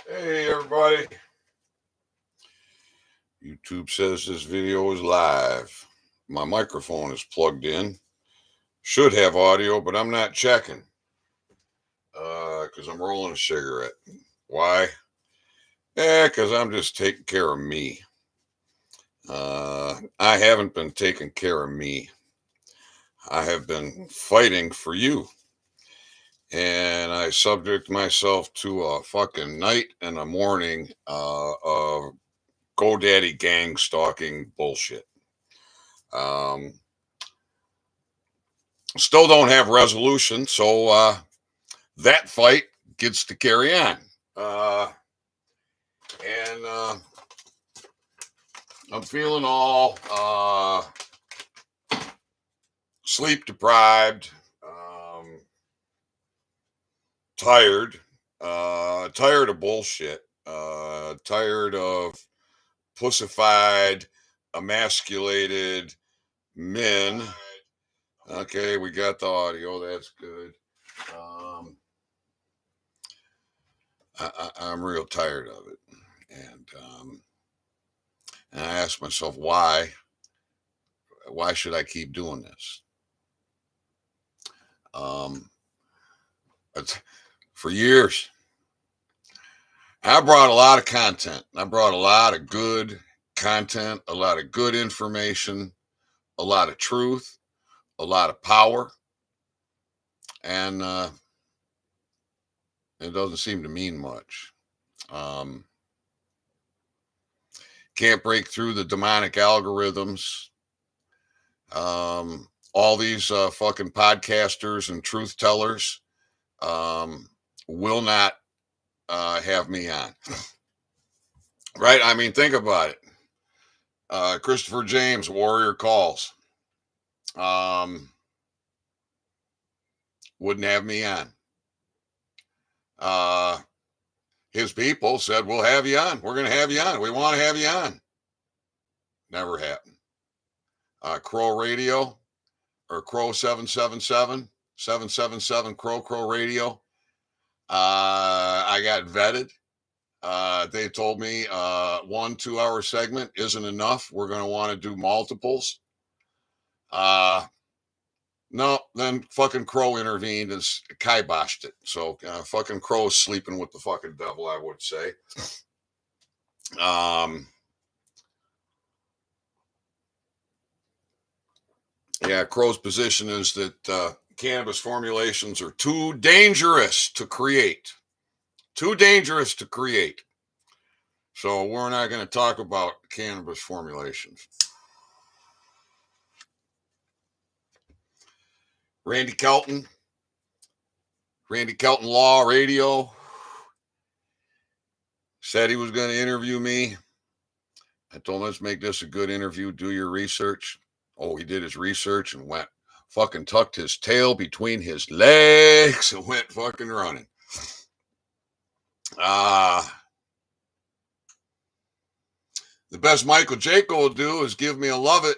Hey everybody, YouTube says this video is live. My microphone is plugged in. Should have audio, but I'm not checking because I'm rolling a cigarette. Why? Yeah, because I'm just taking care of me. I haven't been taking care of me. I have been fighting for you. And I subject myself to a fucking night and a morning of GoDaddy gang stalking bullshit. Um, Still don't have resolution, so that fight gets to carry on. And I'm feeling all sleep deprived, tired, tired of bullshit, tired of pussified, emasculated men. Okay, we got the audio. That's good. I'm real tired of it. And I ask myself, why? Why should I keep doing this? For years, I brought a lot of content. I brought a lot of good content, a lot of good information, a lot of truth, a lot of power. And it doesn't seem to mean much. Can't break through the demonic algorithms. All these fucking podcasters and truth tellers will not have me on. Right? I mean, think about it. Christopher James, Warrior Calls, wouldn't have me on. His people said, we'll have you on. We're going to have you on. We want to have you on. Never happened. Crow Radio or Crow 777 Crow Radio. I got vetted. They told me 1-2 hour segment isn't enough. We're going to want to do multiples. No, then fucking Crow intervened and kiboshed it. So fucking Crow's sleeping with the fucking devil, I would say. Yeah, Crow's position is that cannabis formulations are too dangerous to create. Too dangerous to create. So we're not going to talk about cannabis formulations. Randy Kelton Law Radio, said he was going to interview me. I told him, let's make this a good interview. Do your research. Oh, he did his research and went fucking tucked his tail between his legs and went fucking running. The best Michael Jaco will do is give me a love it.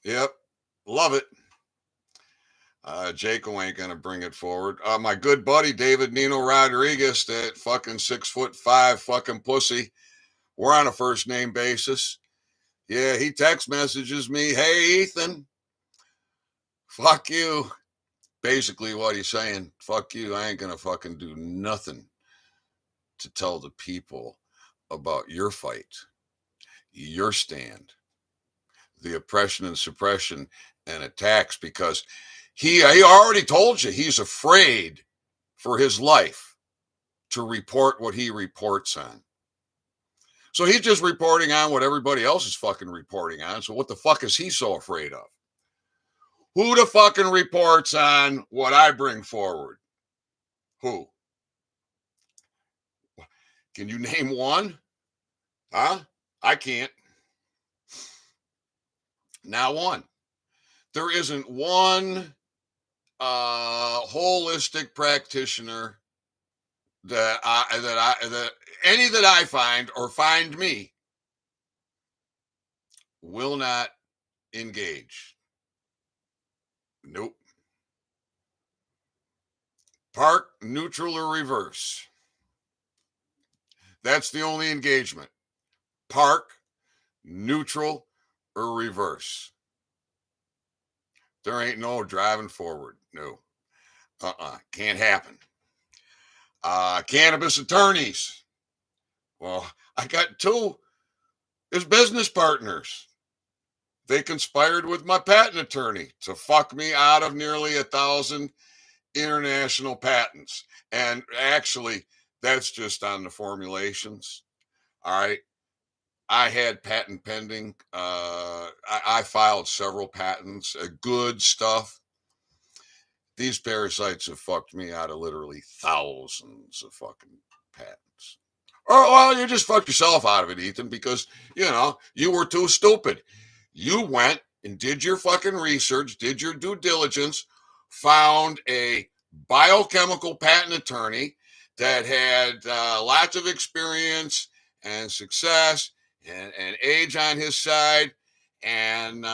Yep, love it. Jaco ain't gonna bring it forward. My good buddy David Nino Rodriguez, that fucking 6'5" fucking pussy. We're on a first name basis. Yeah, he text messages me, hey Ethan, fuck you. Basically what he's saying, fuck you, I ain't gonna fucking do nothing to tell the people about your fight, your stand, the oppression and suppression and attacks, because he already told you he's afraid for his life to report what he reports on. So he's just reporting on what everybody else is fucking reporting on. So what the fuck is he so afraid of? Who the fucking reports on what I bring forward? Who? Can you name one? Huh? I can't. Not one. There isn't one holistic practitioner that any that I find or find me will not engage. Nope. Park, neutral, or reverse. That's the only engagement. Park, neutral, or reverse. There ain't no driving forward. No. Can't happen. Cannabis attorneys. Well, I got two as business partners. They conspired with my patent attorney to fuck me out of nearly 1,000 international patents. And actually, that's just on the formulations. All right. I had patent pending. I filed several patents, good stuff. These parasites have fucked me out of literally thousands of fucking patents. Or, well, you just fucked yourself out of it, Ethan, because, you were too stupid. You went and did your fucking research, did your due diligence, found a biochemical patent attorney that had lots of experience and success and age on his side. And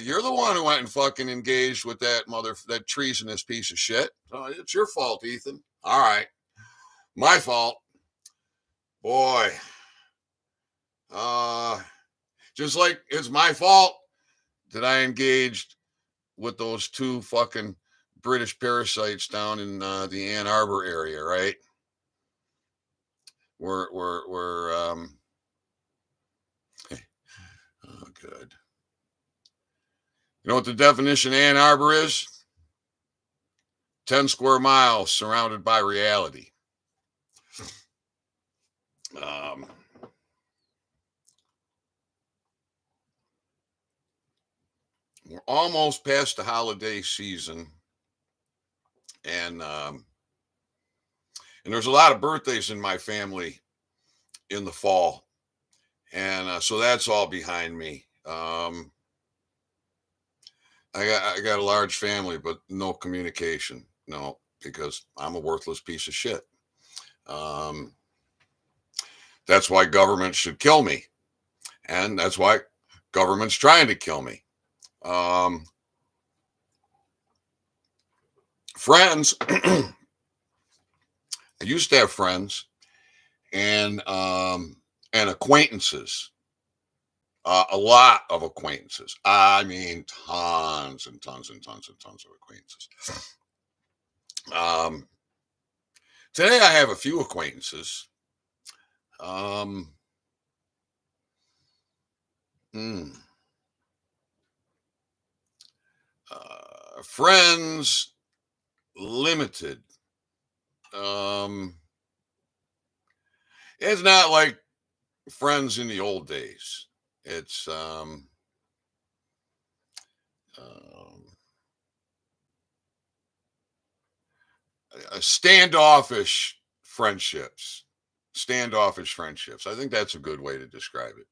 you're the one who went and fucking engaged with that treasonous piece of shit. So it's your fault, Ethan. All right. My fault. Boy. Just like it's my fault that I engaged with those two fucking British parasites down in the Ann Arbor area, right? We're oh, good. You know what the definition of Ann Arbor is? 10 square miles surrounded by reality. We're almost past the holiday season, and there's a lot of birthdays in my family in the fall, and so that's all behind me. I got a large family, but no communication. No, because I'm a worthless piece of shit. Um, that's why government should kill me, and that's why government's trying to kill me. Friends, I used to have friends and acquaintances. A lot of acquaintances. I mean, tons and tons and tons and tons of acquaintances. Today I have a few acquaintances. Hmm. Friends limited. It's not like friends in the old days. It's standoffish friendships. Standoffish friendships. I think that's a good way to describe it.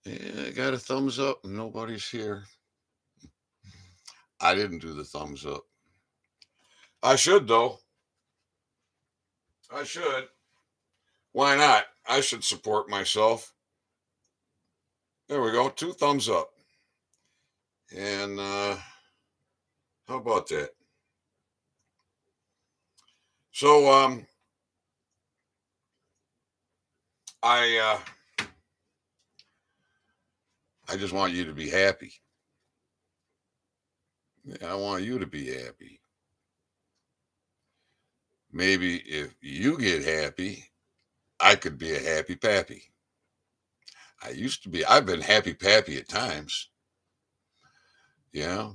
Yeah, I got a thumbs up. Nobody's here. I didn't do the thumbs up. I should, though. I should. Why not? I should support myself. There we go. 2 thumbs up. And how about that? So I just want you to be happy. I want you to be happy. Maybe if you get happy, I could be a happy pappy. I've been happy pappy at times. Yeah.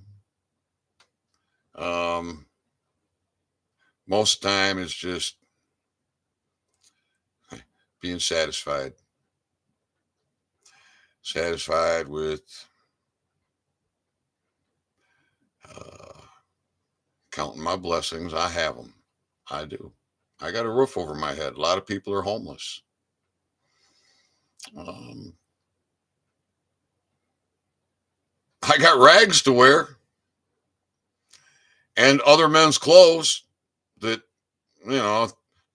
Most time it's just being satisfied. Satisfied with counting my blessings. I have them. I do. I got a roof over my head. A lot of people are homeless. I got rags to wear and other men's clothes that,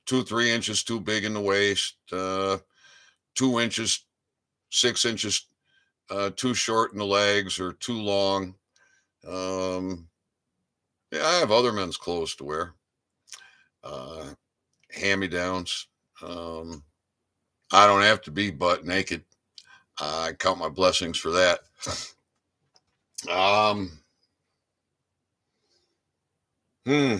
2, 3 inches too big in the waist, 2 inches, 6 inches too short in the legs or too long. Yeah, I have other men's clothes to wear. Uh, Hand-me-downs. Um, I don't have to be butt naked. I count my blessings for that. Um, hmm.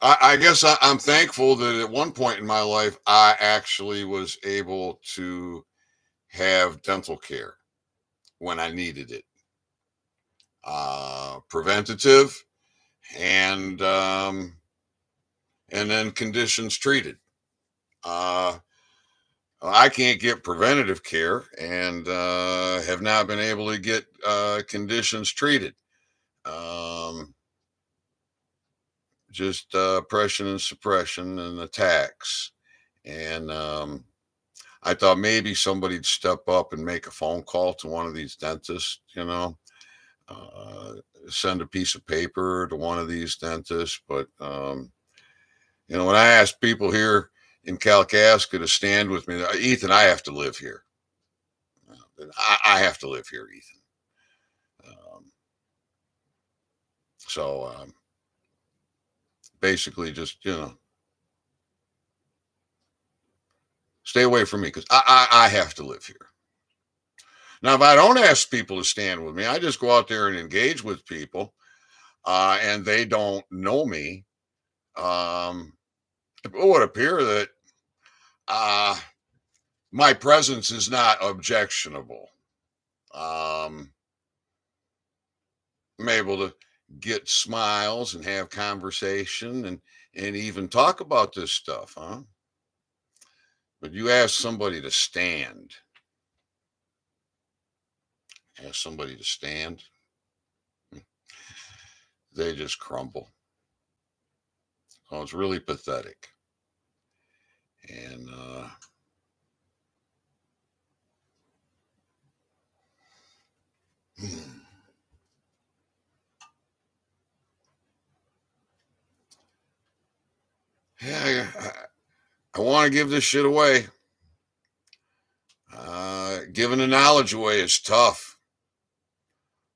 I guess I'm thankful that at one point in my life, I actually was able to have dental care when I needed it. Preventative and then conditions treated. Uh, I can't get preventative care and have not been able to get conditions treated. Um, just oppression and suppression and attacks. And I thought maybe somebody'd step up and make a phone call to one of these dentists, uh, send a piece of paper to one of these dentists. But, when I ask people here in Kalkaska to stand with me, Ethan, I have to live here. I have to live here, Ethan. Um, so basically, just, stay away from me because I have to live here. Now, if I don't ask people to stand with me, I just go out there and engage with people and they don't know me. It would appear that uh, my presence is not objectionable. Um, I'm able to get smiles and have conversation and even talk about this stuff, huh? But you ask somebody to stand, they just crumble. So it's really pathetic. And yeah, I want to give this shit away. Giving the knowledge away is tough.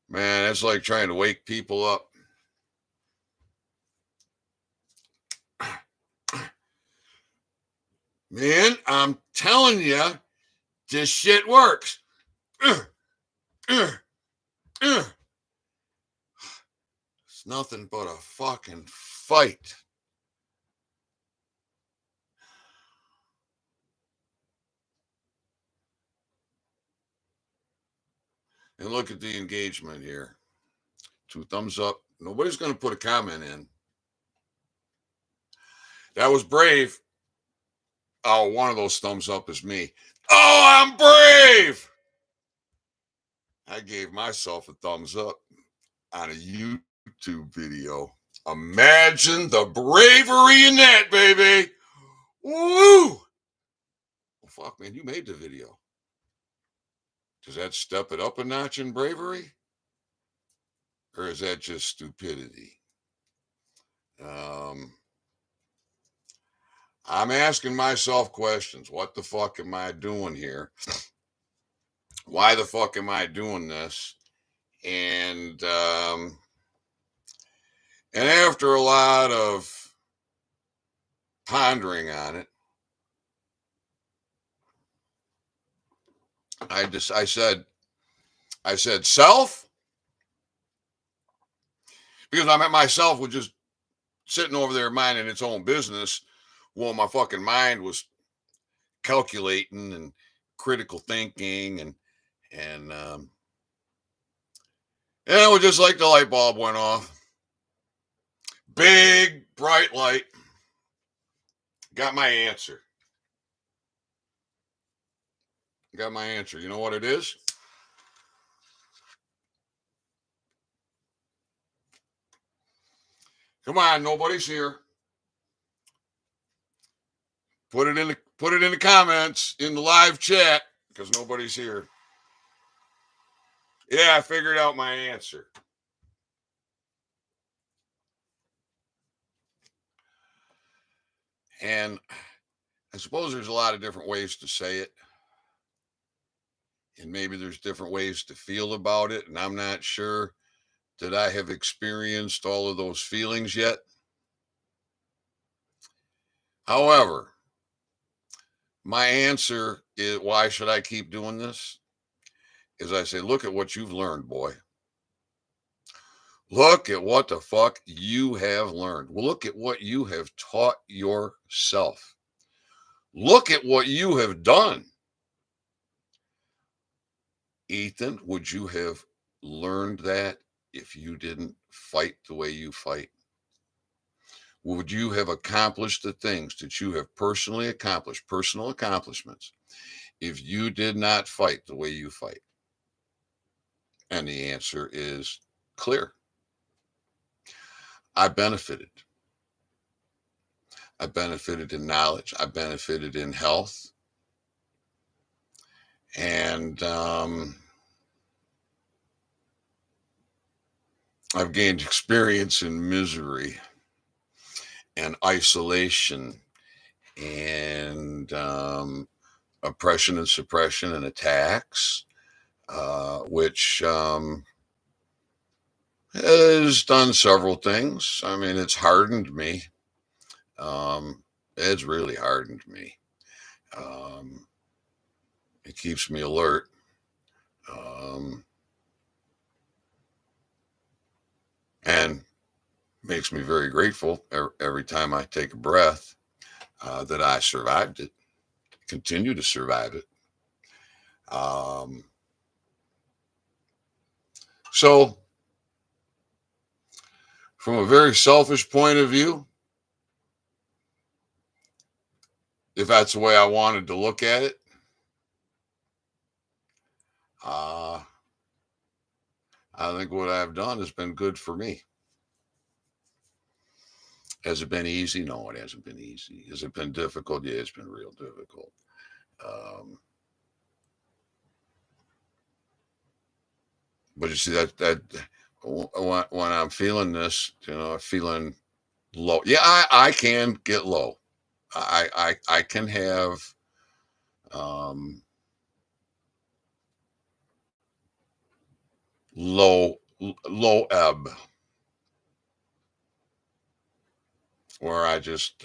Man, it's like trying to wake people up. Man, I'm telling you, this shit works. It's nothing but a fucking fight. And look at the engagement here. 2 thumbs up. Nobody's going to put a comment in. That was brave. Oh, one of those thumbs up is me. Oh, I'm brave. I gave myself a thumbs up on a YouTube video. Imagine the bravery in that, baby. Woo! Well, fuck, man, you made the video. Does that step it up a notch in bravery? Or is that just stupidity? Um, I'm asking myself questions. What the fuck am I doing here? Why the fuck am I doing this? And after a lot of pondering on it, I said self, because I meant myself was just sitting over there minding its own business while my fucking mind was calculating and critical thinking and it was just like the light bulb went off. Big bright light. Got my answer. Got my answer. You know what it is? Come on, nobody's here. Put it in the comments in the live chat because nobody's here. Yeah, I figured out my answer. And I suppose there's a lot of different ways to say it. And maybe there's different ways to feel about it. And I'm not sure that I have experienced all of those feelings yet. However, my answer is, why should I keep doing this? Is I say, look at what you've learned, boy. Look at what the fuck you have learned. Look at what you have taught yourself. Look at what you have done. Ethan, would you have learned that if you didn't fight the way you fight? Would you have accomplished the things that you have personally accomplished, personal accomplishments, if you did not fight the way you fight? And the answer is clear. I benefited. I benefited in knowledge. I benefited in health. And I've gained experience in misery and isolation and oppression and suppression and attacks, which has done several things. I mean, it's hardened me. It's really hardened me. It keeps me alert. And makes me very grateful every time I take a breath that I survived it, continue to survive it. So, from a very selfish point of view, if that's the way I wanted to look at it, I think what I've done has been good for me. Has it been easy? No, it hasn't been easy. Has it been difficult? Yeah, it's been real difficult. But you see that when I'm feeling this, feeling low. Yeah, I can get low. I can have low ebb where I just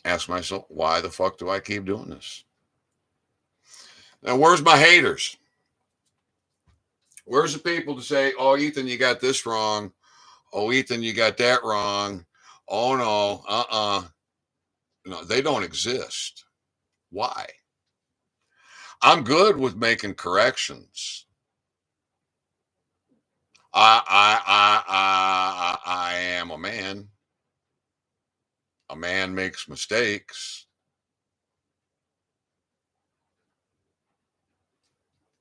ask myself, why the fuck do I keep doing this? Now, where's my haters? Where's the people to say, oh, Ethan, you got this wrong. Oh, Ethan, you got that wrong. Oh, no, No, they don't exist. Why? I'm good with making corrections. I am a man. A man makes mistakes.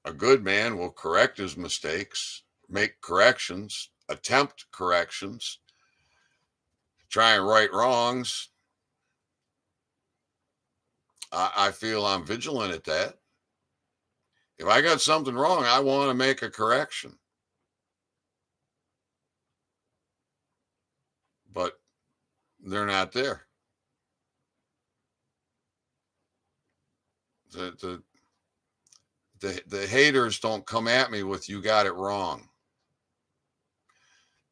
A good man will correct his mistakes, make corrections, attempt corrections, try and right wrongs. I feel I'm vigilant at that. If I got something wrong, I want to make a correction. But they're not there. The haters don't come at me with you got it wrong.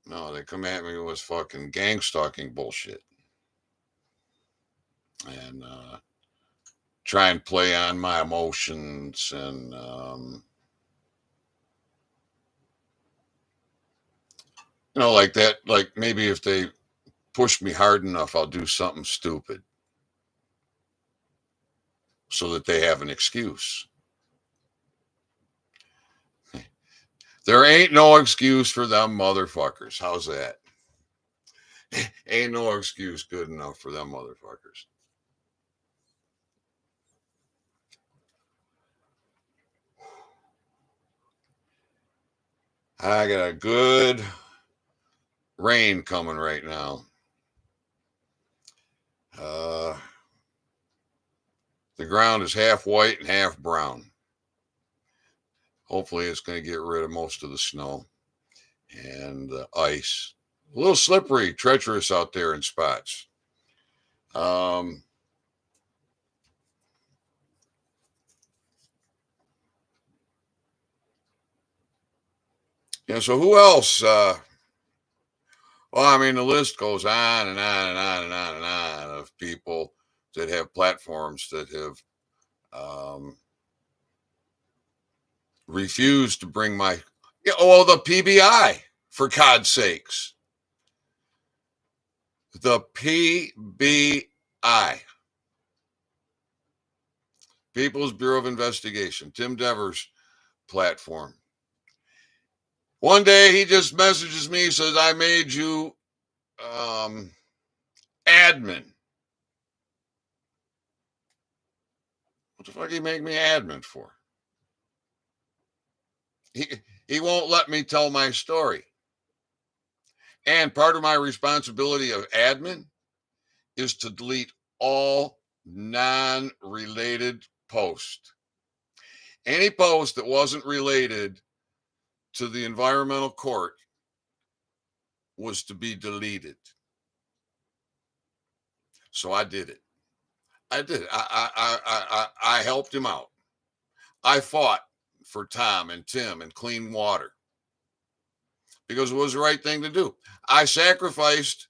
No, they come at me with fucking gang stalking bullshit. And try and play on my emotions and like that. Like maybe if they push me hard enough, I'll do something stupid so that they have an excuse. There ain't no excuse for them motherfuckers. How's that? Ain't no excuse good enough for them motherfuckers. I got a good rain coming right now. The ground is half white and half brown. Hopefully, it's going to get rid of most of the snow and the ice. A little slippery, treacherous out there in spots. Yeah. So who else? Well, I mean, the list goes on and on and on and on and on of people that have platforms that have refused to bring my, yeah, oh, the PBI, for God's sakes. The PBI, People's Bureau of Investigation, Tim Devers' platform. One day he just messages me, says, I made you admin. What the fuck did he make me admin for? He won't let me tell my story. And part of my responsibility of admin is to delete all non-related posts. Any post that wasn't related to the environmental court was to be deleted. So I did it. I did it. I helped him out. I fought for Tom and Tim and clean water because it was the right thing to do. I sacrificed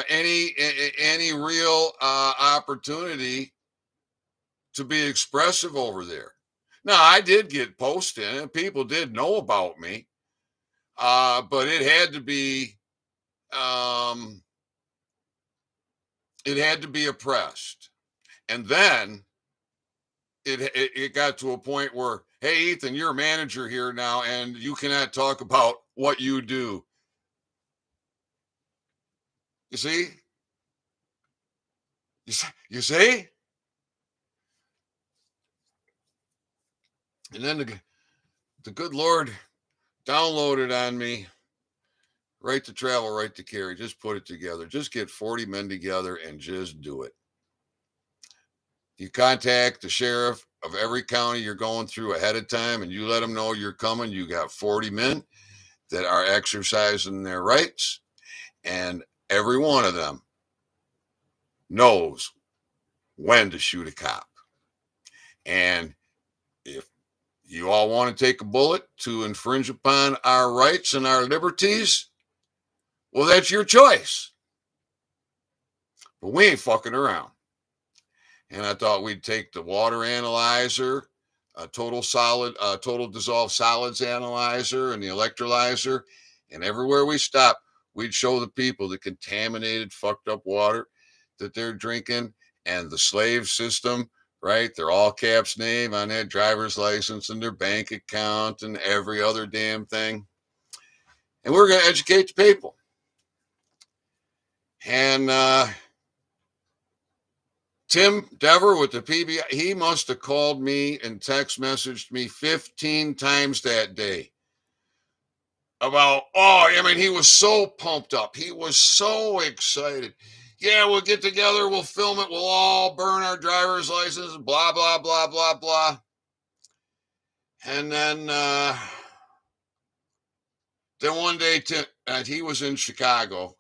any real opportunity to be expressive over there. Now I did get posted, and people did know about me, but it had to be oppressed, and then it got to a point where, hey, Ethan, you're a manager here now, and you cannot talk about what you do. You see? You see? And then the good Lord downloaded on me, right to travel, right to carry. Just put it together. Just get 40 men together and just do it. You contact the sheriff of every county you're going through ahead of time, and you let them know you're coming. You got 40 men that are exercising their rights, and every one of them knows when to shoot a cop. And if you all want to take a bullet to infringe upon our rights and our liberties, well, that's your choice. But we ain't fucking around. And I thought we'd take the water analyzer, a total dissolved solids analyzer, and the electrolyzer, and everywhere we stop, we'd show the people the contaminated, fucked up water that they're drinking, and the slave system, right? Their all caps name on their driver's license and their bank account and every other damn thing. And we're going to educate the people. And Tim Dever with the PBI, he must have called me and text messaged me 15 times that day about, he was so pumped up. He was so excited. Yeah, we'll get together, we'll film it, we'll all burn our driver's license, blah, blah, blah, blah, blah. And then one day, he was in Chicago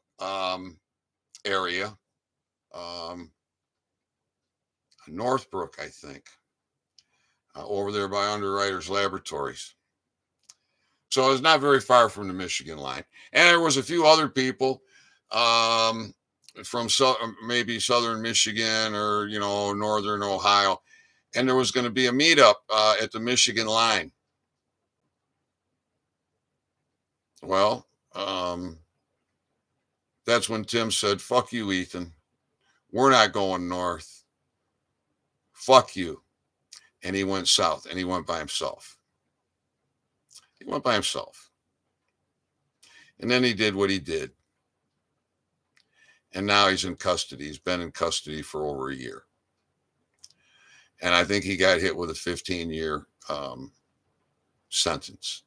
area, Northbrook, I think, over there by Underwriters Laboratories. So it's not very far from the Michigan line. And there was a few other people from maybe southern Michigan or, northern Ohio. And there was going to be a meetup at the Michigan line. Well, that's when Tim said, fuck you, Ethan. We're not going north. Fuck you. And he went south, and he went by himself. And then he did what he did. And now he's in custody. He's been in custody for over a year. And I think he got hit with a 15-year sentence.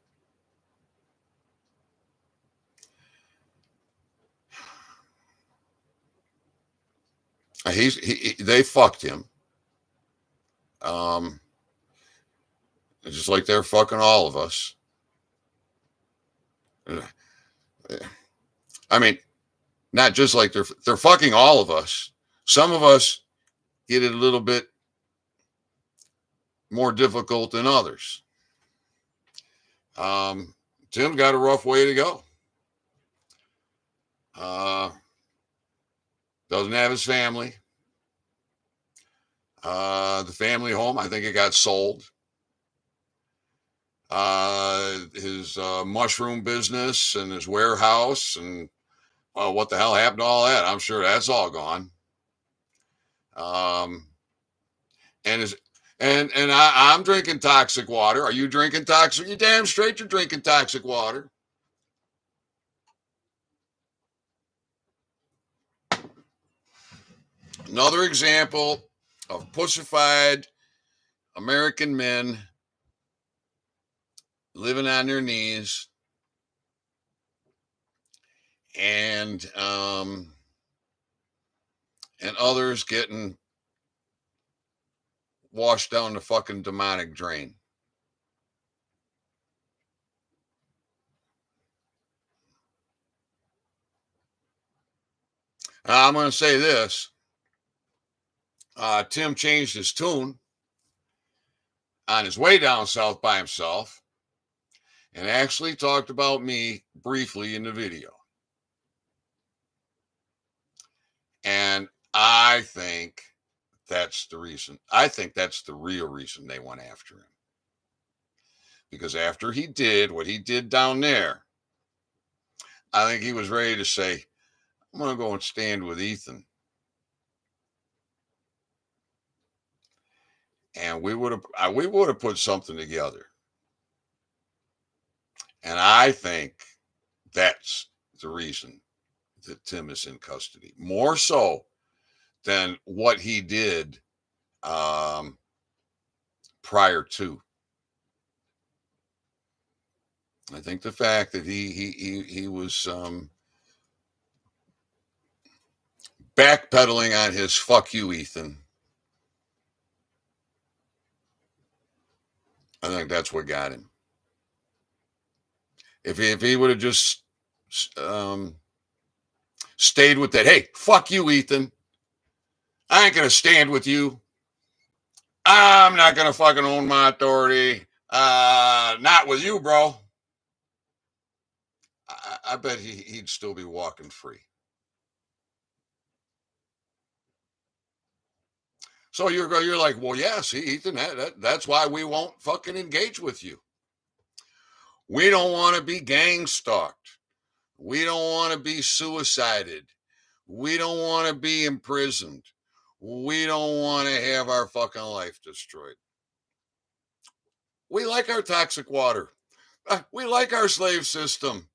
They fucked him. Just like they're fucking all of us. I mean, not just like they're fucking all of us. Some of us get it a little bit more difficult than others. Tim's got a rough way to go. Doesn't have his family. The family home, I think it got sold. His mushroom business and his warehouse and what the hell happened to all that? I'm sure that's all gone. And I'm drinking toxic water. Are you drinking toxic? You damn straight you're drinking toxic water. Another example of pussified American men living on their knees and others getting washed down the fucking demonic drain. I'm going to say this. Tim changed his tune on his way down south by himself and actually talked about me briefly in the video. And I think that's the reason. I think that's the real reason they went after him. Because after he did what he did down there, I think he was ready to say, I'm going to go and stand with Ethan. And we would have put something together. And I think that's the reason that Tim is in custody, more so than what he did prior to. I think the fact that he was backpedaling on his "fuck you, Ethan." I think that's what got him. If he would have just stayed with that, hey, fuck you, Ethan. I ain't gonna stand with you. I'm not gonna fucking own my authority. Not with you, bro. I bet he'd still be walking free. So you're like, well, yes, Ethan, that's why we won't fucking engage with you. We don't want to be gang stalked. We don't want to be suicided. We don't want to be imprisoned. We don't want to have our fucking life destroyed. We like our toxic water. We like our slave system.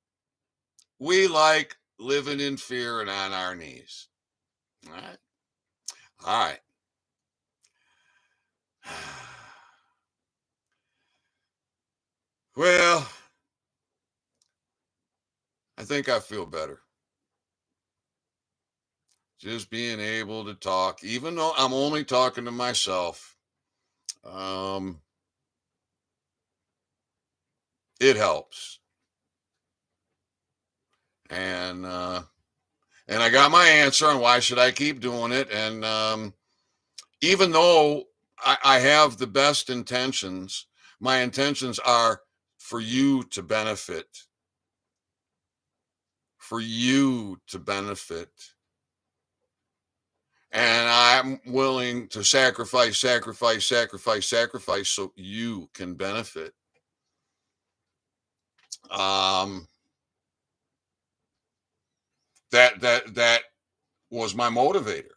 We like living in fear and on our knees. All right. All right. Well, I think I feel better. Just being able to talk, even though I'm only talking to myself, it helps. And I got my answer on why should I keep doing it. And even though I have the best intentions, my intentions are for you to benefit. For you to benefit. And I'm willing to sacrifice so you can benefit. That was my motivator.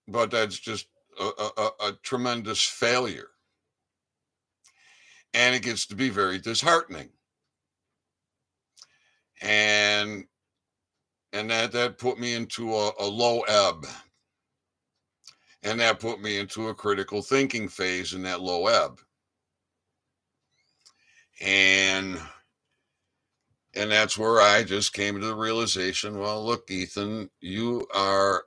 But that's just a tremendous failure. And it gets to be very disheartening. And that put me into a low ebb. And that put me into a critical thinking phase in that low ebb. And that's where I just came to the realization, well, look, Ethan, you have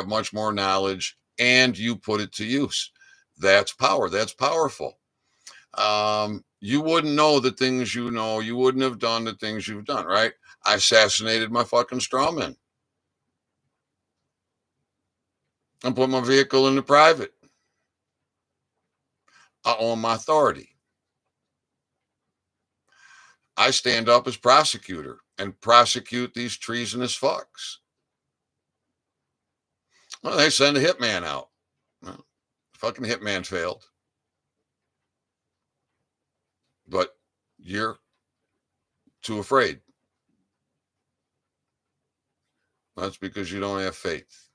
much more knowledge and you put it to use. That's power. That's powerful. You wouldn't know the things you know. You wouldn't have done the things you've done, right? I assassinated my fucking strawman and put my vehicle into private. I own my authority. I stand up as prosecutor and prosecute these treasonous fucks. Well, they send a hitman out. Well, fucking hitman failed. But you're too afraid. That's because you don't have faith.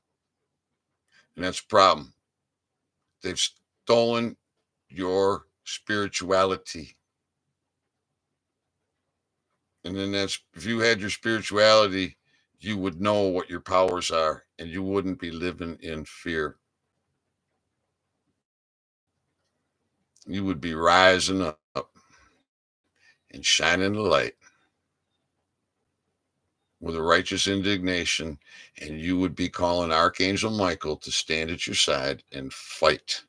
And that's a problem. They've stolen your spirituality. And then that's, if you had your spirituality, you would know what your powers are and you wouldn't be living in fear. You would be rising up and shining the light with a righteous indignation, and you would be calling Archangel Michael to stand at your side and fight.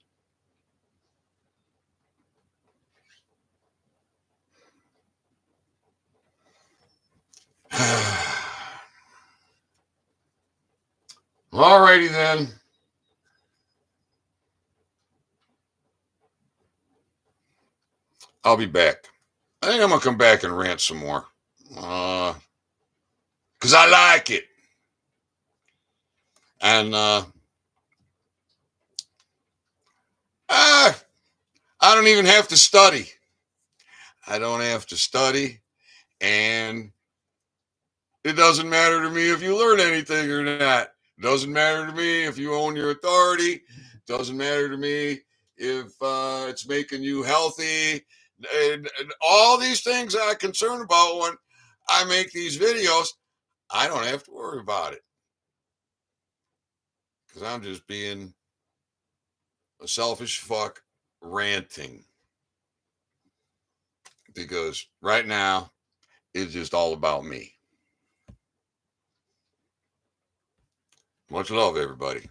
Alrighty then. I'll be back. I think I'm gonna come back and rant some more. Because I like it. And I don't even have to study. I don't have to study. And it doesn't matter to me if you learn anything or not. It doesn't matter to me if you own your authority. It doesn't matter to me if it's making you healthy. And all these things I'm concerned about when I make these videos, I don't have to worry about it. Because I'm just being a selfish fuck ranting. Because right now, it's just all about me. Much love, everybody.